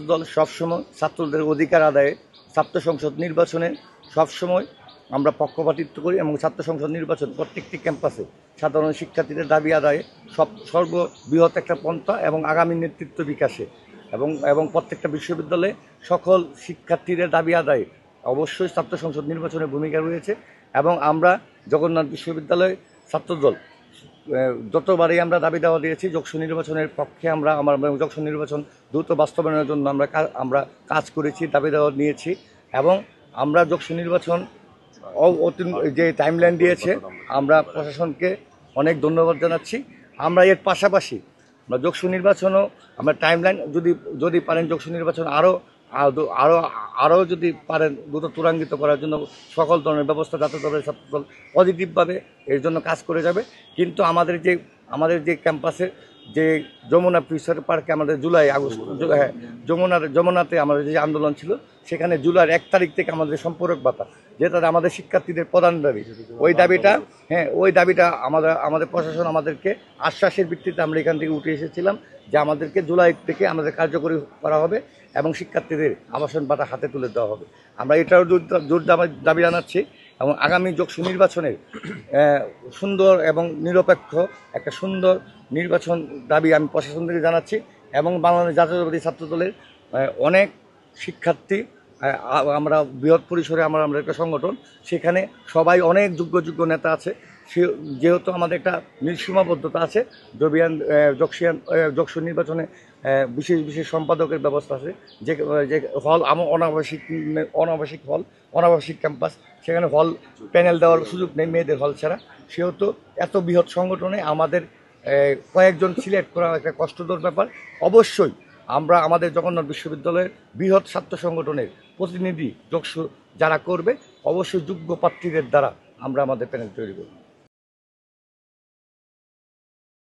দল সবসময় ছাত্রদের অধিকার আদায়ে ছাত্র সংসদ নির্বাচনে সবসময় আমরা পক্ষপাতিত্ব করি এবং ছাত্র সংসদ নির্বাচন প্রত্যেকটি ক্যাম্পাসে সাধারণ শিক্ষার্থীদের দাবি আদায়ে সর্ববৃহৎ একটা পন্থা এবং আগামী নেতৃত্ব বিকাশে এবং প্রত্যেকটা বিশ্ববিদ্যালয়ে সকল শিক্ষার্থীদের দাবি আদায়ে অবশ্যই ছাত্র সংসদ নির্বাচনের ভূমিকা রয়েছে। এবং আমরা জগন্নাথ বিশ্ববিদ্যালয় ছাত্রদল যতবারই আমরা দাবি দেওয়া দিয়েছি যকসু নির্বাচনের পক্ষে আমরা যকসু নির্বাচন দ্রুত বাস্তবায়নের জন্য আমরা কাজ করেছি, দাবি দেওয়া নিয়েছি এবং আমরা যকসু নির্বাচন যে টাইমলাইন দিয়েছে আমরা প্রশাসনকে অনেক ধন্যবাদ জানাচ্ছি। আমরা এর পাশাপাশি আমরা যকসু নির্বাচনও আমরা টাইমলাইন যদি পারেন যকসু নির্বাচন আরও যদি পারেন দ্রুত ত্বরান্বিত করার জন্য সকল ধরনের ব্যবস্থা জাতীয় দলের ছাত্রদল পজিটিভভাবে এর জন্য কাজ করে যাবে। কিন্তু আমাদের যে ক্যাম্পাসে যে যমুনা ফিউচার পার্কে আমাদের জুলাই আগস্ট যমুনাতে আমাদের যে আন্দোলন ছিল সেখানে জুলাইয়ের 1 তারিখ থেকে আমাদের সম্পূরক ভাতা যেটা আমাদের শিক্ষার্থীদের প্রধান দাবি, ওই দাবিটা আমাদের প্রশাসন আমাদেরকে আশ্বাসের ভিত্তিতে আমরা এখান থেকে উঠে এসেছিলাম যে আমাদেরকে জুলাই থেকে আমাদের কার্যকরী করা হবে এবং শিক্ষার্থীদের আবাসন ভাতা হাতে তুলে দেওয়া হবে। আমরা এটাও জোর দাবি জানাচ্ছি এবং আগামী যকসু নির্বাচনের সুন্দর এবং নিরপেক্ষ একটা সুন্দর নির্বাচন দাবি আমি প্রশাসন থেকে জানাচ্ছি। এবং বাংলাদেশ জাতীয়তাবাদী ছাত্রদলের অনেক শিক্ষার্থী আমরা বৃহৎ পরিসরে আমরা একটা সংগঠন, সেখানে সবাই অনেক যোগ্য নেতা আছে। যেহেতু আমাদের একটা সীমাবদ্ধতা আছে, যকসু নির্বাচনে বিশেষ সম্পাদকের ব্যবস্থা আছে, যে হল অনাবাসিক হল অনাবাসিক ক্যাম্পাস, সেখানে হল প্যানেল দেওয়ার সুযোগ নেই মেয়েদের হল ছাড়া। সেহেতু এত বৃহৎ সংগঠনে আমাদের কয়েকজন সিলেক্ট করা একটা কষ্টকর ব্যাপার। অবশ্যই আমরা আমাদের জগন্নাথ বিশ্ববিদ্যালয়ের বৃহৎ ছাত্র সংগঠনের প্রতিনিধি যকসু যারা করবে অবশ্যই যোগ্য প্রার্থীদের দ্বারা আমরা আমাদের প্যানেল তৈরি করব।